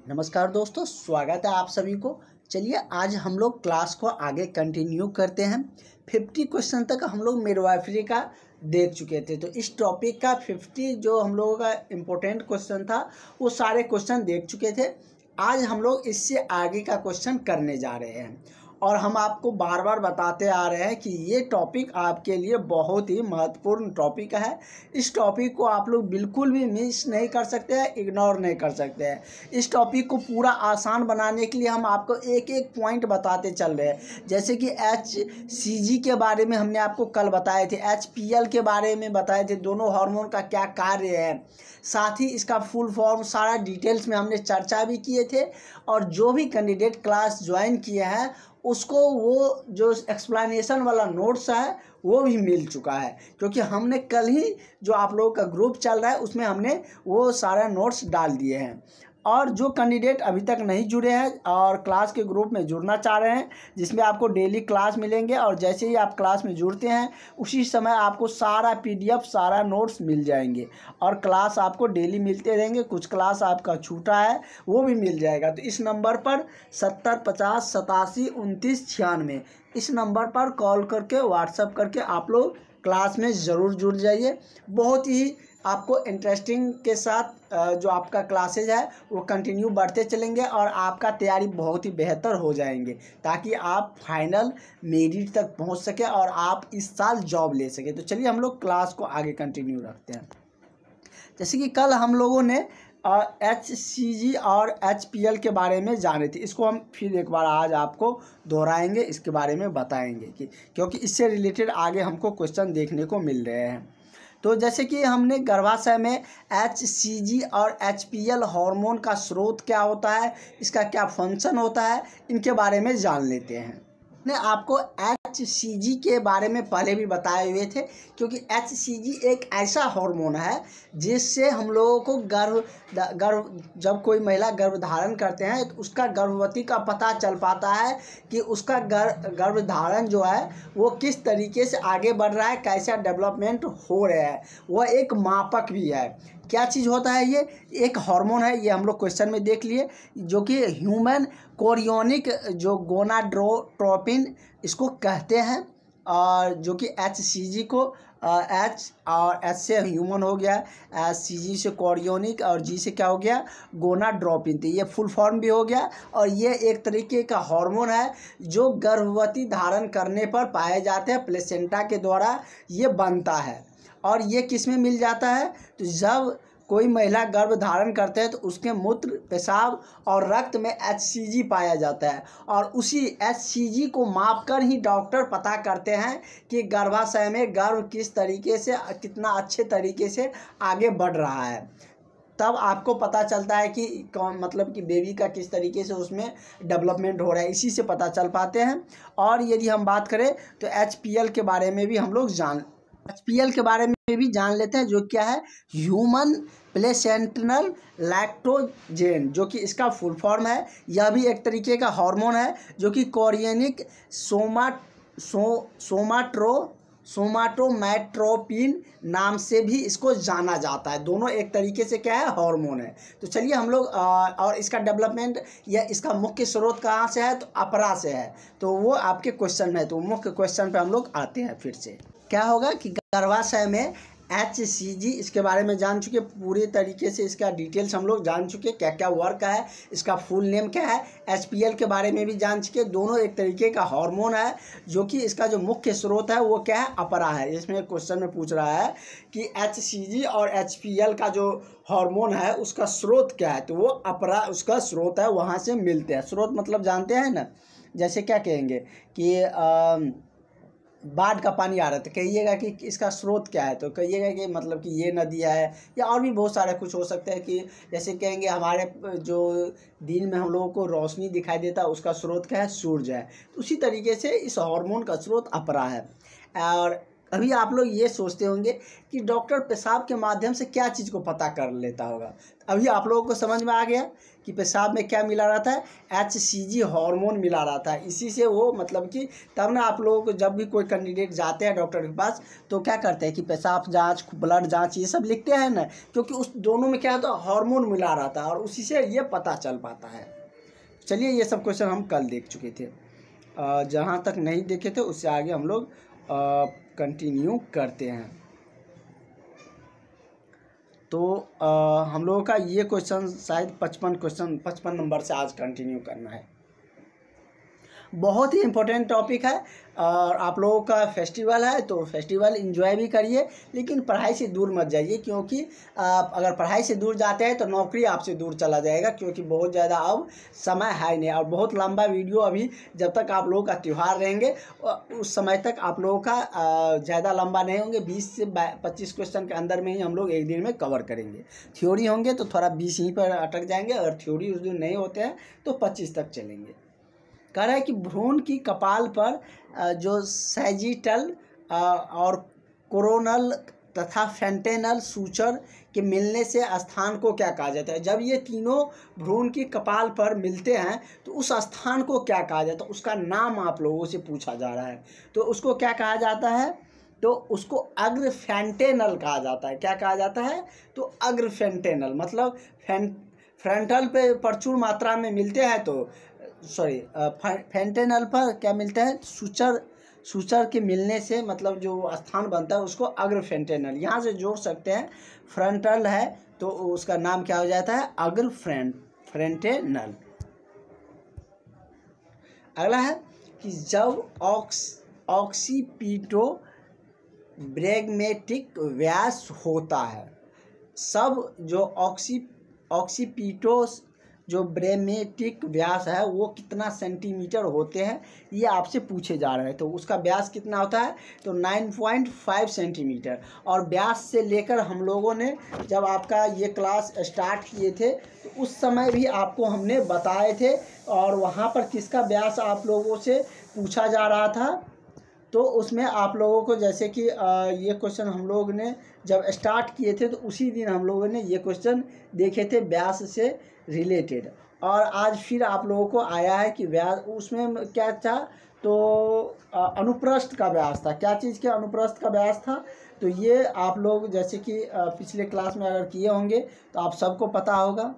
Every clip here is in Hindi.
नमस्कार दोस्तों, स्वागत है आप सभी को। चलिए आज हम लोग क्लास को आगे कंटिन्यू करते हैं। 50 क्वेश्चन तक हम लोग मिडवाइफरी का देख चुके थे, तो इस टॉपिक का 50 जो हम लोगों का इम्पोर्टेंट क्वेश्चन था वो सारे क्वेश्चन देख चुके थे। आज हम लोग इससे आगे का क्वेश्चन करने जा रहे हैं और हम आपको बार बार बताते आ रहे हैं कि ये टॉपिक आपके लिए बहुत ही महत्वपूर्ण टॉपिक है। इस टॉपिक को आप लोग बिल्कुल भी मिस नहीं कर सकते हैं, इग्नोर नहीं कर सकते हैं। इस टॉपिक को पूरा आसान बनाने के लिए हम आपको एक एक पॉइंट बताते चल रहे हैं। जैसे कि HCG के बारे में हमने आपको कल बताए थे, HPL के बारे में बताए थे, दोनों हार्मोन का क्या कार्य है, साथ ही इसका फुल फॉर्म सारा डिटेल्स में हमने चर्चा भी किए थे। और जो भी कैंडिडेट क्लास ज्वाइन किए हैं उसको वो जो एक्सप्लेनेशन वाला नोट्स है वो भी मिल चुका है, क्योंकि हमने कल ही जो आप लोगों का ग्रुप चल रहा है उसमें हमने वो सारा नोट्स डाल दिए हैं। और जो कैंडिडेट अभी तक नहीं जुड़े हैं और क्लास के ग्रुप में जुड़ना चाह रहे हैं, जिसमें आपको डेली क्लास मिलेंगे और जैसे ही आप क्लास में जुड़ते हैं उसी समय आपको सारा PDF सारा नोट्स मिल जाएंगे और क्लास आपको डेली मिलते रहेंगे। कुछ क्लास आपका छूटा है वो भी मिल जाएगा। तो इस नंबर पर 70 50 87 29 96 इस नंबर पर कॉल करके व्हाट्सअप करके आप लोग क्लास में ज़रूर जुड़ जाइए। बहुत ही आपको इंटरेस्टिंग के साथ जो आपका क्लासेज है वो कंटिन्यू बढ़ते चलेंगे और आपका तैयारी बहुत ही बेहतर हो जाएंगे, ताकि आप फाइनल मेरिट तक पहुंच सके और आप इस साल जॉब ले सके। तो चलिए हम लोग क्लास को आगे कंटिन्यू रखते हैं। जैसे कि कल हम लोगों ने HCG और HPL के बारे में जाने थे, इसको हम फिर एक बार आज आपको दोहराएंगे, इसके बारे में बताएंगे कि क्योंकि इससे रिलेटेड आगे हमको क्वेश्चन देखने को मिल रहे हैं। तो जैसे कि हमने गर्भाशय में HCG और HPL हार्मोन का स्रोत क्या होता है, इसका क्या फंक्शन होता है, इनके बारे में जान लेते हैं। ने आपको HCG के बारे में पहले भी बताए हुए थे, क्योंकि HCG एक ऐसा हार्मोन है जिससे हम लोगों को गर्भ जब कोई महिला गर्भ धारण करते हैं तो उसका गर्भवती का पता चल पाता है कि उसका गर्भ धारण जो है वो किस तरीके से आगे बढ़ रहा है, कैसा डेवलपमेंट हो रहा है। वह एक मापक भी है। क्या चीज़ होता है ये? एक हार्मोन है, ये हम लोग क्वेश्चन में देख लिए, जो कि ह्यूमन कोरियोनिक जो गोनाडोट्रोपिन इसको कहते हैं, और जो कि HCG को H और H से ह्यूमन हो गया, HCG से कोरियोनिक और G से क्या हो गया, गोनाडोट्रोपिन। तो ये फुल फॉर्म भी हो गया और ये एक तरीके का हार्मोन है जो गर्भवती धारण करने पर पाए जाते हैं, प्लेसेंटा के द्वारा ये बनता है। और ये किस में मिल जाता है? तो जब कोई महिला गर्भ धारण करते हैं तो उसके मूत्र, पेशाब और रक्त में HCG पाया जाता है और उसी HCG को मापकर ही डॉक्टर पता करते हैं कि गर्भाशय में गर्भ किस तरीके से, कितना अच्छे तरीके से आगे बढ़ रहा है। तब आपको पता चलता है कि कौन, मतलब कि बेबी का किस तरीके से उसमें डेवलपमेंट हो रहा है, इसी से पता चल पाते हैं। और यदि हम बात करें तो HPL के बारे में भी हम लोग HPL के बारे में भी जान लेते हैं, जो क्या है, ह्यूमन प्लेसेंटल लैक्टोजेन, जो कि इसका फुल फॉर्म है। यह भी एक तरीके का हार्मोन है जो कि कोरियोनिक सोमाटोमेट्रोपिन नाम से भी इसको जाना जाता है। दोनों एक तरीके से क्या है, हार्मोन है। तो चलिए हम लोग और इसका डेवलपमेंट या इसका मुख्य स्रोत कहाँ से है, तो अपरा से है। तो वो आपके क्वेश्चन में है, तो मुख्य क्वेश्चन पे हम लोग आते हैं। फिर से क्या होगा कि गर्भाशय में HCG, इसके बारे में जान चुके पूरे तरीके से, इसका डिटेल्स हम लोग जान चुके, क्या क्या वर्क है, इसका फुल नेम क्या है। HPL के बारे में भी जान चुके। दोनों एक तरीके का हार्मोन है जो कि इसका जो मुख्य स्रोत है वो क्या है, अपरा है। इसमें क्वेश्चन में पूछ रहा है कि HCG और HPL का जो हार्मोन है उसका स्रोत क्या है, तो वो अपरा उसका स्रोत है, वहाँ से मिलते हैं। स्रोत मतलब जानते हैं ना, जैसे क्या कहेंगे कि बाढ़ का पानी आ रहा है तो कहिएगा कि इसका स्रोत क्या है, तो कहिएगा कि मतलब कि ये नदी है, या और भी बहुत सारे कुछ हो सकते हैं। कि जैसे कहेंगे हमारे जो दिन में हम लोगों को रोशनी दिखाई देता है उसका स्रोत क्या है, सूरज है। तो उसी तरीके से इस हार्मोन का स्रोत अपरा है। और अभी आप लोग ये सोचते होंगे कि डॉक्टर पेशाब के माध्यम से क्या चीज़ को पता कर लेता होगा। अभी आप लोगों को समझ में आ गया कि पेशाब में क्या मिला रहता है, HCG हार्मोन मिला रहता है। इसी से वो मतलब कि तब ना आप लोगों को जब भी कोई कैंडिडेट जाते हैं डॉक्टर के पास तो क्या करते हैं कि पेशाब जांच, ब्लड जांच ये सब लिखते हैं ना, क्योंकि उस दोनों में क्या होता है, हार्मोन मिला रहता है और उसी से ये पता चल पाता है। चलिए ये सब क्वेश्चन हम कल देख चुके थे, जहाँ तक नहीं देखे थे उससे आगे हम लोग कंटिन्यू करते हैं। तो हम लोगों का ये क्वेश्चन शायद 55 नंबर से आज कंटिन्यू करना है। बहुत ही इम्पोर्टेंट टॉपिक है और आप लोगों का फेस्टिवल है तो फेस्टिवल एंजॉय भी करिए, लेकिन पढ़ाई से दूर मत जाइए, क्योंकि अगर पढ़ाई से दूर जाते हैं तो नौकरी आपसे दूर चला जाएगा, क्योंकि बहुत ज़्यादा अब समय है नहीं और बहुत लंबा वीडियो अभी जब तक आप लोगों का त्यौहार रहेंगे उस समय तक आप लोगों का ज़्यादा लंबा नहीं होंगे। 20 से 25 क्वेश्चन के अंदर में ही हम लोग एक दिन में कवर करेंगे। थ्योरी होंगे तो थोड़ा 20 यहीं पर अटक जाएंगे, अगर थ्योरी उस दिन नहीं होते हैं तो 25 तक चलेंगे। कह रहा है कि भ्रूण की कपाल पर जो सैजिटल और कोरोनल तथा फेंटेनल सूचर के मिलने से स्थान को क्या कहा जाता है। जब ये तीनों भ्रूण की कपाल पर मिलते हैं तो उस स्थान को क्या कहा जाता है, उसका नाम आप लोगों से पूछा जा रहा है। तो उसको क्या कहा जाता है, तो उसको अग्रफेंटेनल कहा जाता है। क्या कहा जाता है, तो अग्रफेंटेनल मतलब फ्रंटल पे प्रचुर मात्रा में मिलते हैं तो फेंटेनल पर क्या मिलते हैं, सूचर के मिलने से मतलब जो स्थान बनता है उसको अग्रफेंटेनल। यहाँ से जोड़ सकते हैं, फ्रंटल है तो उसका नाम क्या हो जाता है, अग्रफ्रेंटेनल। अगला है कि जब ऑक्सीपिटो ब्रैगमेटिक व्यास होता है, सब जो ऑक्सीपिटो जो ब्रैगमेटिक व्यास है वो कितना सेंटीमीटर होते हैं, ये आपसे पूछे जा रहे हैं। तो उसका व्यास कितना होता है, तो 9.5 सेंटीमीटर। और व्यास से लेकर हम लोगों ने जब आपका ये क्लास स्टार्ट किए थे तो उस समय भी आपको हमने बताए थे, और वहाँ पर किसका व्यास आप लोगों से पूछा जा रहा था, तो उसमें आप लोगों को जैसे कि ये क्वेश्चन हम लोग ने जब स्टार्ट किए थे तो उसी दिन हम लोगों ने ये क्वेश्चन देखे थे व्यास से रिलेटेड। और आज फिर आप लोगों को आया है कि व्यास, उसमें क्या था, तो अनुप्रस्थ का व्यास था। क्या चीज़ के अनुप्रस्थ का व्यास था, तो ये आप लोग जैसे कि पिछले क्लास में अगर किए होंगे तो आप सबको पता होगा।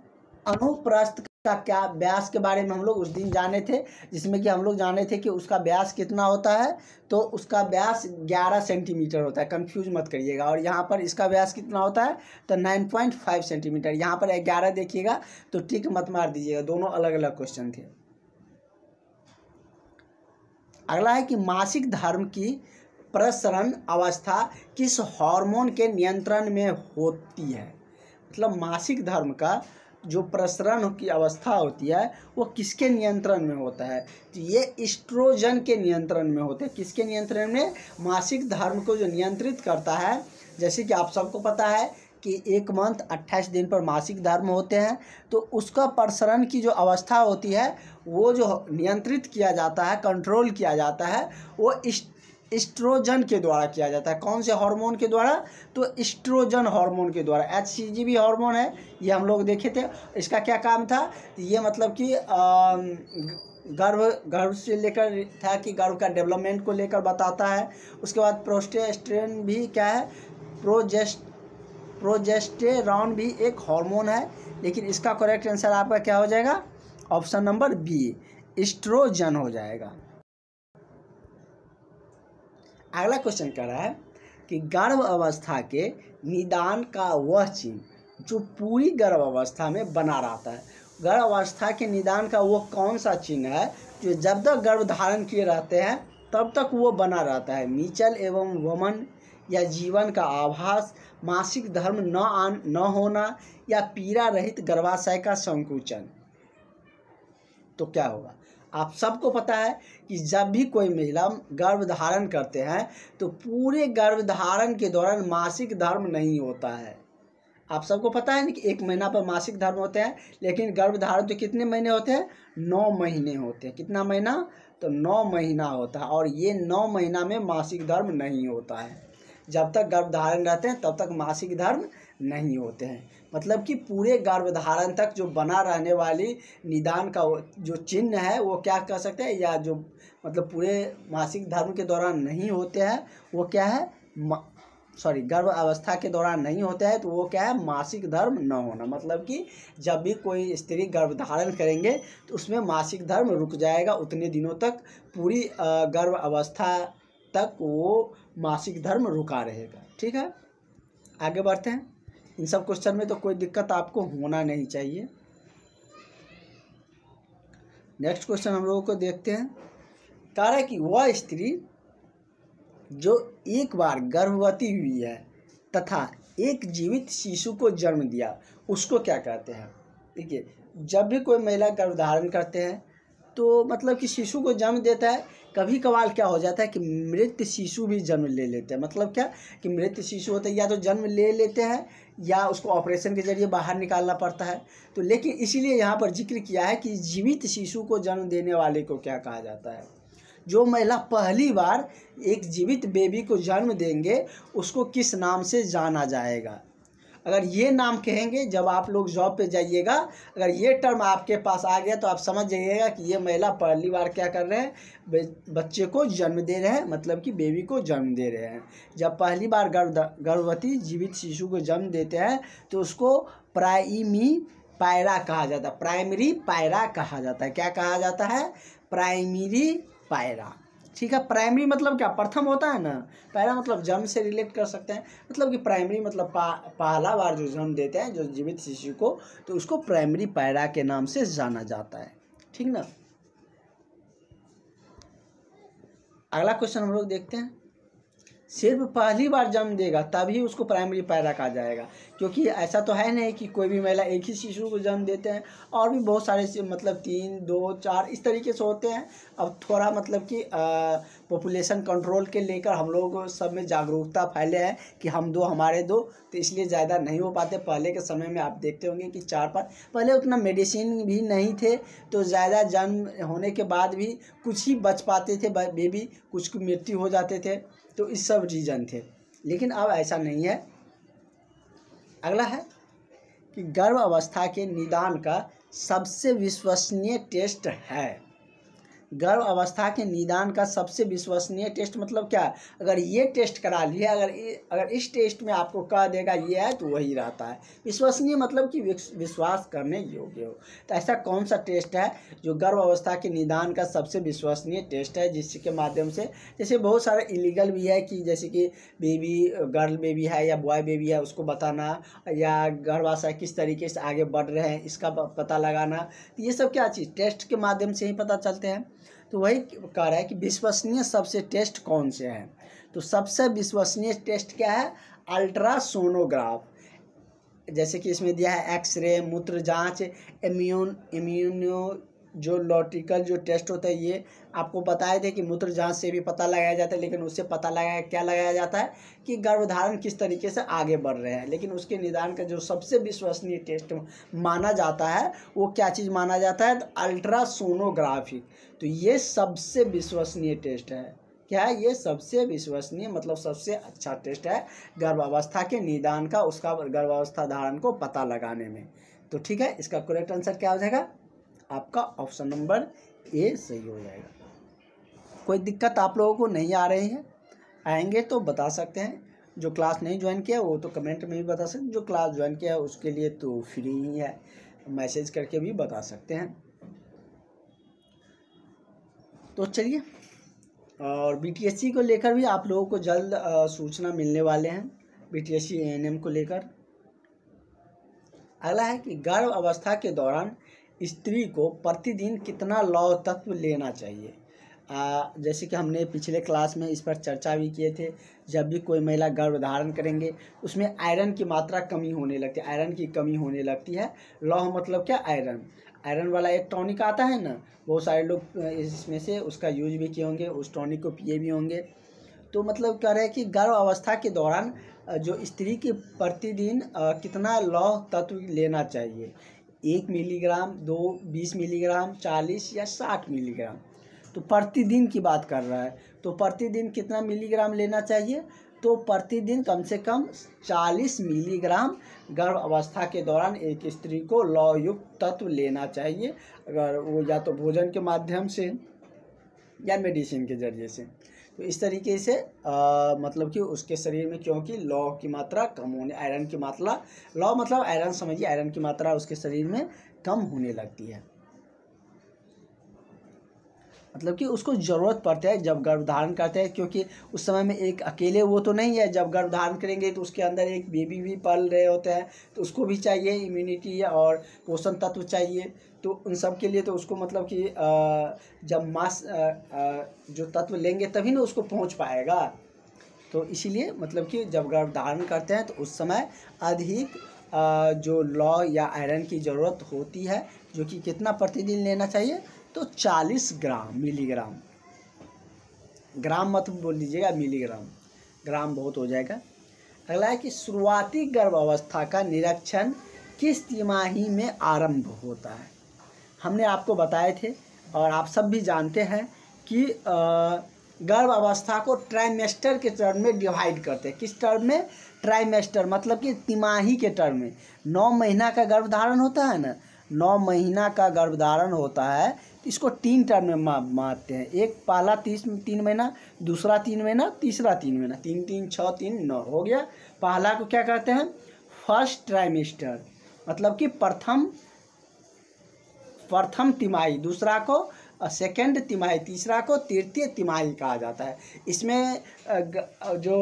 अनुप्रस्थ का क्या व्यास के बारे में हम लोग उस दिन जाने थे, जिसमें कि हम लोग जाने थे कि उसका व्यास कितना होता है, तो उसका व्यास 11 सेंटीमीटर होता है, कंफ्यूज मत करिएगा। और यहाँ पर इसका व्यास कितना होता है, तो 9.5 सेंटीमीटर। यहाँ पर 11 देखिएगा तो टिक मत मार दीजिएगा, दोनों अलग अलग क्वेश्चन थे। अगला है कि मासिक धर्म की प्रसरण अवस्था किस हार्मोन के नियंत्रण में होती है। मतलब मासिक धर्म का जो प्रसरण की अवस्था होती है वो किसके नियंत्रण में होता है, तो ये एस्ट्रोजन के नियंत्रण में होते हैं। किसके नियंत्रण में, मासिक धर्म को जो नियंत्रित करता है। जैसे कि आप सबको पता है कि 1 मंथ 28 दिन पर मासिक धर्म होते हैं, तो उसका प्रसरण की जो अवस्था होती है वो जो नियंत्रित किया जाता है, कंट्रोल किया जाता है, वो एस्ट्रोजन के द्वारा किया जाता है। कौन से हार्मोन के द्वारा, तो एस्ट्रोजन हार्मोन के द्वारा। HCG भी हार्मोन है, ये हम लोग देखे थे। इसका क्या काम था, ये मतलब कि गर्भ से लेकर था कि गर्भ का डेवलपमेंट को लेकर बताता है। उसके बाद प्रोजेस्टेरॉन भी क्या है, प्रोजेस्टेरॉन भी एक हार्मोन है, लेकिन इसका करेक्ट आंसर आपका क्या हो जाएगा, ऑप्शन नंबर बी, एस्ट्रोजन हो जाएगा। अगला क्वेश्चन कह रहा है कि गर्भ अवस्था के निदान का वह चिन्ह जो पूरी गर्भ अवस्था में बना रहता है। गर्भ अवस्था के निदान का वो कौन सा चिन्ह है जो जब तक गर्भ धारण किए रहते हैं तब तक वो बना रहता है। मीचल एवं वमन या जीवन का आभास, मासिक धर्म न होना, या पीड़ा रहित गर्भाशय का संकुचन। तो क्या होगा, आप सबको पता है कि जब भी कोई महिला गर्भ धारण करते हैं तो पूरे गर्भ धारण के दौरान मासिक धर्म नहीं होता है। आप सबको पता है ना कि 1 महीना पर मासिक धर्म होते हैं, लेकिन गर्भ धारण तो कितने महीने होते हैं, 9 महीने होते हैं। कितना महीना, तो 9 महीना होता है, और ये 9 महीना में मासिक धर्म नहीं होता है। जब तक गर्भधारण रहते हैं तब तक मासिक धर्म नहीं होते हैं। मतलब कि पूरे गर्भधारण तक जो बना रहने वाली निदान का जो चिन्ह है वो क्या कह सकते हैं, या जो मतलब पूरे मासिक धर्म के दौरान नहीं होते हैं वो क्या है, गर्भ अवस्था के दौरान नहीं होते हैं तो वो क्या है, मासिक धर्म न होना। मतलब कि जब भी कोई स्त्री गर्भधारण करेंगे तो उसमें मासिक धर्म रुक जाएगा, उतने दिनों तक पूरी गर्भ अवस्था तक वो मासिक धर्म रुका रहेगा। ठीक है, आगे बढ़ते हैं। इन सब क्वेश्चन में तो कोई दिक्कत आपको होना नहीं चाहिए। नेक्स्ट क्वेश्चन हम लोगों को देखते हैं। कह रहा है कि वह स्त्री जो एक बार गर्भवती हुई है तथा एक जीवित शिशु को जन्म दिया उसको क्या कहते हैं। देखिए, जब भी कोई महिला गर्भधारण करते हैं तो मतलब कि शिशु को जन्म देता है, कभी कभार क्या हो जाता है कि मृत शिशु भी जन्म ले लेते हैं। मतलब क्या कि मृत शिशु होते हैं, या तो जन्म ले लेते हैं या उसको ऑपरेशन के जरिए बाहर निकालना पड़ता है। तो लेकिन इसीलिए यहाँ पर जिक्र किया है कि जीवित शिशु को जन्म देने वाले को क्या कहा जाता है। जो महिला पहली बार एक जीवित बेबी को जन्म देंगे उसको किस नाम से जाना जाएगा। अगर ये नाम कहेंगे जब आप लोग जॉब पे जाइएगा, अगर ये टर्म आपके पास आ गया तो आप समझ जाइएगा कि ये महिला पहली बार क्या कर रहे हैं, बच्चे को जन्म दे रहे हैं, मतलब कि बेबी को जन्म दे रहे हैं। जब पहली बार गर्भवती जीवित शिशु को जन्म देते हैं तो उसको प्राइमी पैरा कहा जाता है। प्राइमरी पैरा कहा जाता है। क्या कहा जाता है, प्राइमरी पैरा। ठीक है, प्राइमरी मतलब क्या, प्रथम होता है ना, पैरा मतलब जन्म से रिलेट कर सकते हैं। मतलब कि प्राइमरी मतलब पहला बार जो जन्म देते हैं जो जीवित शिशु को, तो उसको प्राइमरी पैरा के नाम से जाना जाता है। ठीक ना। अगला क्वेश्चन हम लोग देखते हैं। सिर्फ पहली बार जन्म देगा तभी उसको प्राइमरी पैरा कहा जाएगा, क्योंकि ऐसा तो है नहीं कि कोई भी महिला एक ही शिशु को जन्म देते हैं, और भी बहुत सारे मतलब 3, 2, 4 इस तरीके से होते हैं। अब थोड़ा मतलब कि पॉपुलेशन कंट्रोल के लेकर हम लोग सब में जागरूकता फैले है कि हम 2 हमारे 2, तो इसलिए ज़्यादा नहीं हो पाते। पहले के समय में आप देखते होंगे कि 4-5, पहले उतना मेडिसिन भी नहीं थे तो ज़्यादा जन्म होने के बाद भी कुछ ही बच पाते थे बेबी, कुछ की मृत्यु हो जाते थे, तो इस सब रीज़न थे। लेकिन अब ऐसा नहीं है। अगला है कि गर्भ अवस्था के निदान का सबसे विश्वसनीय टेस्ट है। गर्भ अवस्था के निदान का सबसे विश्वसनीय टेस्ट मतलब क्या, अगर ये टेस्ट करा लिया, अगर इस टेस्ट में आपको कह देगा ये है तो वही रहता है। विश्वसनीय मतलब कि विश्वास करने योग्य हो। तो ऐसा कौन सा टेस्ट है जो गर्भ अवस्था के निदान का सबसे विश्वसनीय टेस्ट है, जिसके माध्यम से, जैसे बहुत सारे इलीगल भी है कि जैसे कि बेबी गर्ल बेबी है या बॉय बेबी है उसको बताना, या गर्भाशय किस तरीके से आगे बढ़ रहे हैं इसका पता लगाना, ये सब क्या चीज़ टेस्ट के माध्यम से ही पता चलते हैं। तो वही कह रहा है कि विश्वसनीय सबसे टेस्ट कौन से हैं। तो सबसे विश्वसनीय टेस्ट क्या है, अल्ट्रासोनोग्राफ। जैसे कि इसमें दिया है एक्सरे, मूत्र जांच, इम्यूनोलॉजिकल जो टेस्ट होता है, ये आपको बताए थे कि मूत्र जांच से भी पता लगाया जाता है, लेकिन उससे पता लगाया जाता है कि गर्भधारण किस तरीके से आगे बढ़ रहे हैं। लेकिन उसके निदान का जो सबसे विश्वसनीय टेस्ट माना जाता है वो क्या चीज़ माना जाता है, तो अल्ट्रासोनोग्राफी। तो ये सबसे विश्वसनीय टेस्ट है। क्या है ये, सबसे विश्वसनीय मतलब सबसे अच्छा टेस्ट है गर्भावस्था के निदान का, उसका गर्भावस्था धारण को पता लगाने में। तो ठीक है, इसका करेक्ट आंसर क्या हो जाएगा, आपका ऑप्शन नंबर ए सही हो जाएगा। कोई दिक्कत आप लोगों को नहीं आ रही है, आएंगे तो बता सकते हैं। जो क्लास नहीं ज्वाइन किया वो तो कमेंट में भी बता सकते हैं, जो क्लास ज्वाइन किया है उसके लिए तो फ्री ही है, मैसेज करके भी बता सकते हैं। तो चलिए, और बीटीएससी को लेकर भी आप लोगों को जल्द सूचना मिलने वाले हैं, बीटीएससी एएनएम को लेकर। अगला है कि गर्भ अवस्था के दौरान स्त्री को प्रतिदिन कितना लौह तत्व लेना चाहिए। जैसे कि हमने पिछले क्लास में इस पर चर्चा भी किए थे। जब भी कोई महिला गर्भधारण करेंगे उसमें आयरन की मात्रा कमी होने लगती है, आयरन की कमी होने लगती है। लौह मतलब क्या, आयरन। आयरन वाला एक टॉनिक आता है ना, बहुत सारे लोग इसमें से उसका यूज भी किए होंगे, उस टॉनिक को पिए भी होंगे। तो मतलब कह रहे हैं कि गर्भ अवस्था के दौरान जो स्त्री की प्रतिदिन कितना लौह तत्व लेना चाहिए, 1 मिलीग्राम, 20 मिलीग्राम, 40 या 60 मिलीग्राम। तो प्रतिदिन की बात कर रहा है, तो प्रतिदिन कितना मिलीग्राम लेना चाहिए, तो प्रतिदिन कम से कम 40 मिलीग्राम गर्भ अवस्था के दौरान एक स्त्री को लौह युक्त तत्व लेना चाहिए, अगर वो या तो भोजन के माध्यम से या मेडिसिन के जरिए से। तो इस तरीके से मतलब कि उसके शरीर में, क्योंकि लौह की मात्रा कम होने, आयरन की मात्रा, लौह मतलब आयरन समझिए, आयरन की मात्रा उसके शरीर में कम होने लगती है, मतलब कि उसको ज़रूरत पड़ता है जब गर्भधारण करते हैं, क्योंकि उस समय में एक अकेले वो तो नहीं है, जब गर्भधारण करेंगे तो उसके अंदर एक बेबी भी पल रहे होते हैं, तो उसको भी चाहिए इम्यूनिटी और पोषण तत्व चाहिए। तो उन सब के लिए तो उसको मतलब कि जब मास जो तत्व लेंगे तभी ना उसको पहुंच पाएगा। तो इसीलिए मतलब कि जब गर्भधारण करते हैं तो उस समय अधिक जो लौह या आयरन की ज़रूरत होती है, जो कि कितना प्रतिदिन लेना चाहिए, तो 40 ग्राम, मिलीग्राम, ग्राम मत बोल दीजिएगा, मिलीग्राम, ग्राम बहुत हो जाएगा। अगला है कि शुरुआती गर्भ अवस्था का निरीक्षण किस तिमाही में आरंभ होता है। हमने आपको बताए थे और आप सब भी जानते हैं कि गर्भ अवस्था को ट्राइमेस्टर के टर्म में डिवाइड करते हैं। किस टर्म में, ट्राइमेस्टर, मतलब कि तिमाही के टर्म में। 9 महीना का गर्भधारण होता है ना, 9 महीना का गर्भधारण होता है, तो इसको 3 टर्म में मानते हैं। एक पहला 3 महीना, दूसरा 3 महीना, तीसरा 3 महीना, 3 3 6 3 9 हो गया। पहला को क्या कहते हैं, फर्स्ट ट्राइमेस्टर, मतलब कि प्रथम तिमाही, दूसरा को सेकेंड तिमाही, तीसरा को तृतीय तिमाही कहा जाता है। इसमें जो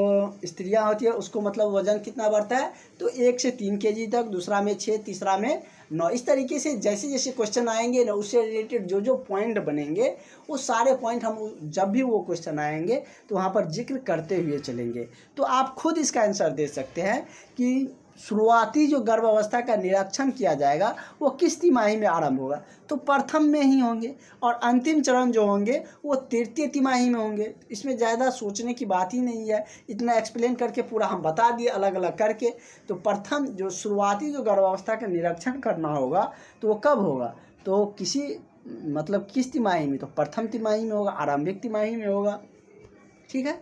स्त्रियां होती है उसको मतलब वजन कितना बढ़ता है, तो 1 से 3 kg तक, दूसरा में 6, तीसरा में 9। इस तरीके से जैसे जैसे क्वेश्चन आएंगे ना, उससे रिलेटेड जो जो पॉइंट बनेंगे वो सारे पॉइंट हम जब भी वो क्वेश्चन आएंगे तो वहाँ पर जिक्र करते हुए चलेंगे। तो आप खुद इसका आंसर दे सकते हैं कि शुरुआती जो गर्भ अवस्था का निरीक्षण किया जाएगा वो किस तिमाही में आरंभ होगा, तो प्रथम में ही होंगे, और अंतिम चरण जो होंगे वो तृतीय तिमाही में होंगे। इसमें ज़्यादा सोचने की बात ही नहीं है, इतना एक्सप्लेन करके पूरा हम बता दिए अलग अलग करके। तो प्रथम जो शुरुआती जो गर्भ अवस्था का निरीक्षण करना होगा तो वो कब होगा, तो किसी मतलब किस तिमाही में, तो प्रथम तिमाही में होगा, आरंभिक तिमाही में होगा। ठीक है,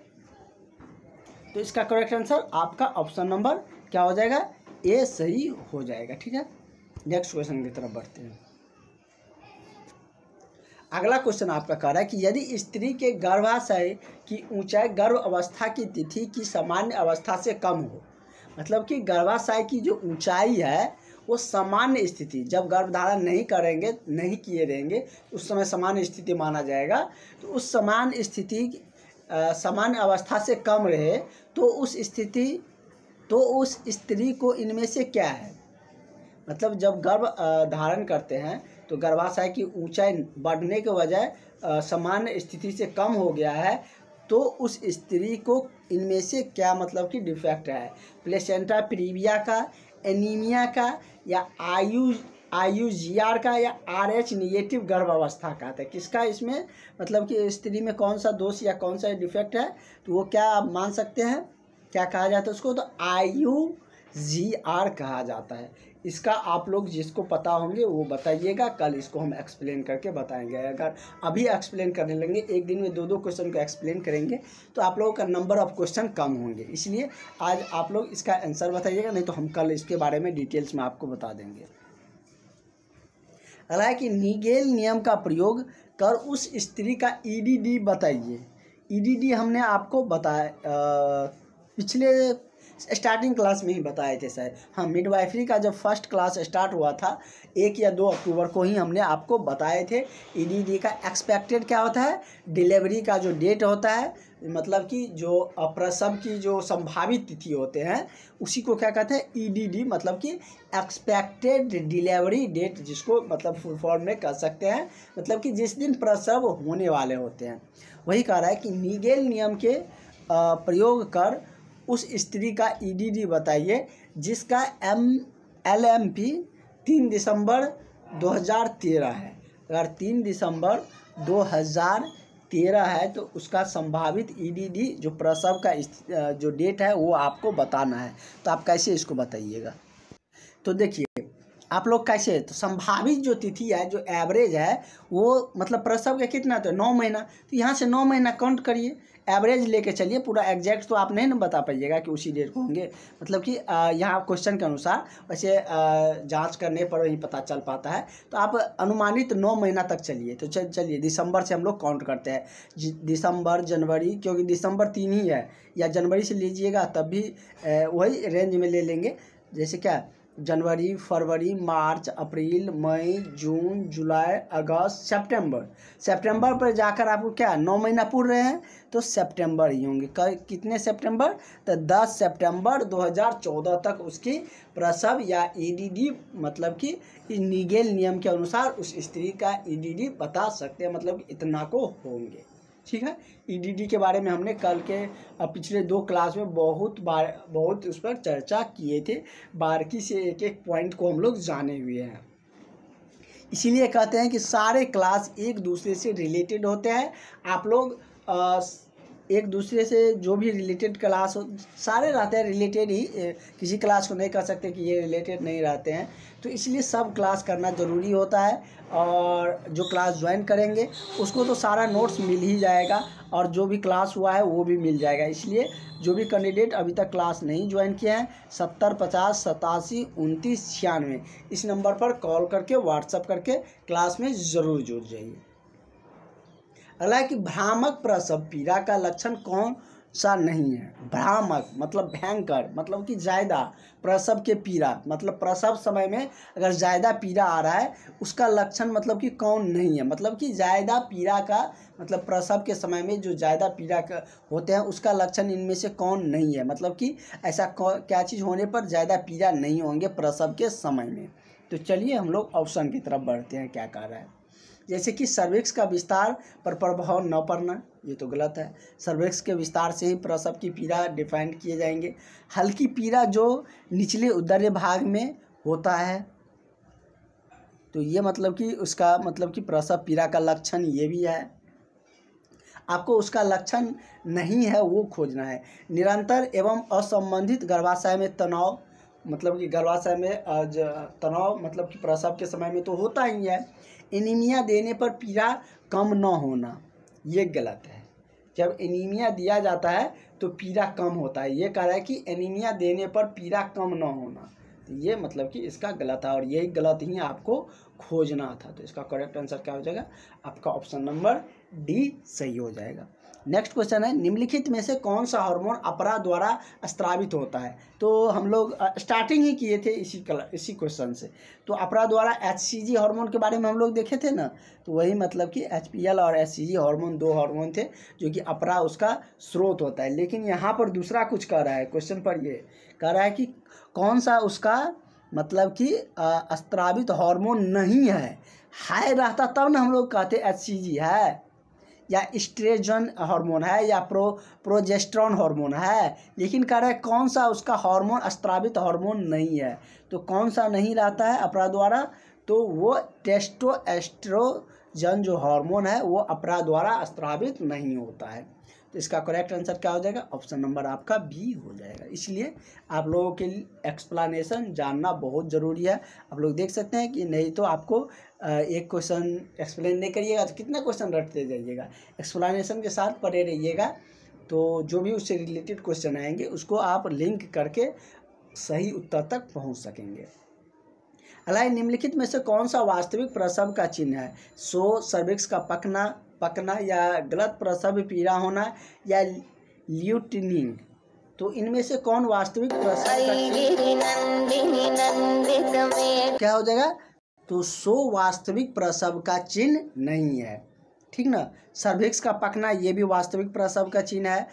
तो इसका करेक्ट आंसर आपका ऑप्शन नंबर क्या हो जाएगा, ए सही हो जाएगा। ठीक है, नेक्स्ट क्वेश्चन की तरफ बढ़ते हैं। अगला क्वेश्चन आपका कह रहा है कि यदि स्त्री के गर्भाशय की ऊंचाई गर्भ अवस्था की तिथि की सामान्य अवस्था से कम हो, मतलब कि गर्भाशय की जो ऊंचाई है वो सामान्य स्थिति, जब गर्भधारण नहीं करेंगे, नहीं किए रहेंगे, उस समय सामान्य स्थिति माना जाएगा। तो उस सामान्य स्थिति सामान्य अवस्था से कम रहे तो उस स्त्री को इनमें से क्या है, मतलब जब गर्भ धारण करते हैं तो गर्भाशय की ऊंचाई बढ़ने के बजाय सामान्य स्थिति से कम हो गया है, तो उस स्त्री को इनमें से क्या मतलब कि डिफेक्ट है, प्लेसेंटा प्रीविया का, एनीमिया का, या IUGR का, या RH निगेटिव गर्भ अवस्था का है। किसका इसमें मतलब कि स्त्री में कौन सा दोष या कौन सा डिफेक्ट है, तो वो क्या आप मान सकते हैं, क्या कहा जाता है उसको, तो IUGR कहा जाता है। इसका आप लोग जिसको पता होंगे वो बताइएगा, कल इसको हम एक्सप्लेन करके बताएंगे। अगर अभी एक्सप्लेन करने लगेंगे, एक दिन में 2-2 क्वेश्चन को एक्सप्लेन करेंगे तो आप लोगों का नंबर ऑफ क्वेश्चन कम होंगे, इसलिए आज आप लोग इसका आंसर बताइएगा, नहीं तो हम कल इसके बारे में डिटेल्स में आपको बता देंगे। अगला है कि नीगेल नियम का प्रयोग कर उस स्त्री का EDD बताइए। EDD हमने आपको बताया पिछले स्टार्टिंग क्लास में ही बताए थे शायद। हाँ, मिडवाइफरी का जब फर्स्ट क्लास स्टार्ट हुआ था 1 या 2 अक्टूबर को ही हमने आपको बताए थे। EDD का एक्सपेक्टेड क्या होता है, डिलीवरी का जो डेट होता है, मतलब कि जो प्रसव की जो संभावित तिथि होते हैं उसी को क्या कहते हैं, EDD, मतलब कि एक्सपेक्टेड डिलीवरी डेट, जिसको मतलब फुल फॉर्म में कह सकते हैं, मतलब कि जिस दिन प्रसव होने वाले होते हैं। वही कह रहा है कि नीगेल नियम के प्रयोग कर उस स्त्री का EDD बताइए जिसका LMP 3 दिसंबर 2013 है। अगर 3 दिसंबर 2013 है तो उसका संभावित EDD जो प्रसव का जो डेट है वो आपको बताना है। तो आप कैसे इसको बताइएगा, तो देखिए आप लोग कैसे, तो संभावित जो तिथि है, जो एवरेज है, वो मतलब प्रसव का कितना, तो 9 महीना, तो यहाँ से 9 महीना काउंट करिए, एवरेज लेके चलिए। पूरा एग्जैक्ट तो आप नहीं ना बता पाइएगा कि उसी डेट को होंगे, मतलब कि यहाँ क्वेश्चन के अनुसार, वैसे जांच करने पर ही पता चल पाता है। तो आप अनुमानित 9 महीना तक चलिए। तो चलिए दिसंबर से हम लोग काउंट करते हैं, दिसंबर, जनवरी, क्योंकि दिसंबर 3 ही है, या जनवरी से लीजिएगा तब भी वही रेंज में ले लेंगे। जैसे क्या, जनवरी, फरवरी, मार्च, अप्रैल, मई, जून, जुलाई, अगस्त, सितंबर पर जाकर आपको क्या 9 महीना पूर रहे हैं, तो सितंबर ही होंगे। कितने सितंबर, तो 10 सितंबर 2014 तक उसकी प्रसव या ईडीडी, मतलब कि नीगेल नियम के अनुसार उस स्त्री का ईडीडी बता सकते हैं, मतलब इतना को होंगे। ठीक है, ईडीडी के बारे में हमने कल के पिछले 2 क्लास में बहुत उस पर चर्चा किए थे, बारीकी से एक एक पॉइंट को हम लोग जाने हुए हैं। इसीलिए कहते हैं कि सारे क्लास एक दूसरे से रिलेटेड होते हैं। आप लोग एक दूसरे से जो भी रिलेटेड क्लास हो, सारे रहते हैं रिलेटेड ही, किसी क्लास को नहीं कह सकते कि ये रिलेटेड नहीं रहते हैं। तो इसलिए सब क्लास करना ज़रूरी होता है, और जो क्लास ज्वाइन करेंगे उसको तो सारा नोट्स मिल ही जाएगा, और जो भी क्लास हुआ है वो भी मिल जाएगा। इसलिए जो भी कैंडिडेट अभी तक क्लास नहीं ज्वाइन किए हैं, 70 50 87 29 96 इस नंबर पर कॉल करके, व्हाट्सअप करके क्लास में ज़रूर जुड़ जाइए। अगला है कि भ्रामक प्रसव पीड़ा का लक्षण कौन सा नहीं है। भ्रामक मतलब भयंकर, मतलब कि ज़्यादा, प्रसव के पीड़ा मतलब प्रसव समय में अगर ज़्यादा पीड़ा आ रहा है, उसका लक्षण मतलब कि कौन नहीं है, मतलब कि ज़्यादा पीड़ा का मतलब प्रसव के समय में जो ज़्यादा पीड़ा होते हैं उसका लक्षण इनमें से कौन नहीं है, मतलब कि ऐसा क्या चीज़ होने पर ज़्यादा पीड़ा नहीं होंगे प्रसव के समय में। तो चलिए हम लोग ऑप्शन की तरफ बढ़ते हैं, क्या कह रहा है। जैसे कि सर्विक्स का विस्तार पर प्रभाव न पड़ना, ये तो गलत है। सर्विक्स के विस्तार से ही प्रसव की पीड़ा डिफाइन किए जाएंगे। हल्की पीड़ा जो निचले उदर भाग में होता है, तो ये मतलब कि उसका मतलब कि प्रसव पीड़ा का लक्षण ये भी है। आपको उसका लक्षण नहीं है वो खोजना है। निरंतर एवं असंबंधित गर्भाशय में तनाव, मतलब कि गर्भाशय में तनाव मतलब कि प्रसव के समय में तो होता ही है। एनीमिया देने पर पीड़ा कम न होना, ये गलत है। जब एनीमिया दिया जाता है तो पीड़ा कम होता है, ये कह रहा है कि एनीमिया देने पर पीड़ा कम न होना, तो ये मतलब कि इसका गलत है, और यही गलत ही आपको खोजना था। तो इसका करेक्ट आंसर क्या हो जाएगा, आपका ऑप्शन नंबर डी सही हो जाएगा। नेक्स्ट क्वेश्चन है, निम्नलिखित में से कौन सा हार्मोन अपरा द्वारा स्त्रावित होता है। तो हम लोग स्टार्टिंग ही किए थे इसी क्वेश्चन से। तो अपरा द्वारा HCG हार्मोन के बारे में हम लोग देखे थे ना, तो वही मतलब कि HPL और HCG हार्मोन 2 हार्मोन थे जो कि अपरा उसका स्रोत होता है। लेकिन यहाँ पर दूसरा कुछ कह रहा है, क्वेश्चन पर ये कह रहा है कि कौन सा उसका मतलब कि स्त्रावित हार्मोन नहीं है रहता तब ना हम लोग कहते HCG है, या एस्ट्रोजन हार्मोन है, या प्रोजेस्टेरॉन हार्मोन है। लेकिन कह रहा है कौन सा उसका हार्मोन स्त्रावित हार्मोन नहीं है। तो कौन सा नहीं रहता है अपरा द्वारा, तो वो टेस्टोस्टेरोन जो हार्मोन है वो अपरा द्वारा स्त्रावित नहीं होता है। तो इसका करेक्ट आंसर क्या हो जाएगा, ऑप्शन नंबर आपका बी हो जाएगा। इसलिए आप लोगों के लिए एक्सप्लेनेशन जानना बहुत ज़रूरी है। आप लोग देख सकते हैं कि नहीं तो आपको एक क्वेश्चन एक्सप्लेन नहीं करिएगा तो कितना क्वेश्चन रटते जाइएगा। एक्सप्लेनेशन के साथ पढ़े रहिएगा, तो जो भी उससे रिलेटेड क्वेश्चन आएंगे उसको आप लिंक करके सही उत्तर तक पहुंच सकेंगे। अलाय निम्नलिखित में से कौन सा वास्तविक प्रसव का चिन्ह है। सर्विक्स का पकना या गलत प्रसव पीड़ा होना या ल्यूटिनिंग। तो इनमें से कौन वास्तविक प्रसव का चिन्ह क्या हो जाएगा, तो वास्तविक प्रसव का चिन्ह नहीं है, ठीक ना। सर्विक्स का पकना ये भी वास्तविक प्रसव का चिन्ह है।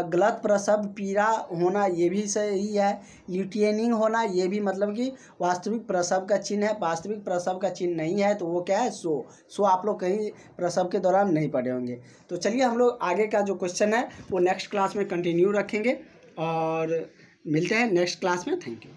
गलत प्रसव पीड़ा होना ये भी सही है। ल्यूटिनिंग होना ये भी मतलब कि वास्तविक प्रसव का चिन्ह है। वास्तविक प्रसव का चिन्ह नहीं है तो वो क्या है, सो आप लोग कहीं प्रसव के दौरान नहीं पढ़े होंगे। तो चलिए हम लोग आगे का जो क्वेश्चन है वो नेक्स्ट क्लास में कंटिन्यू रखेंगे, और मिलते हैं नेक्स्ट क्लास में। Thank you.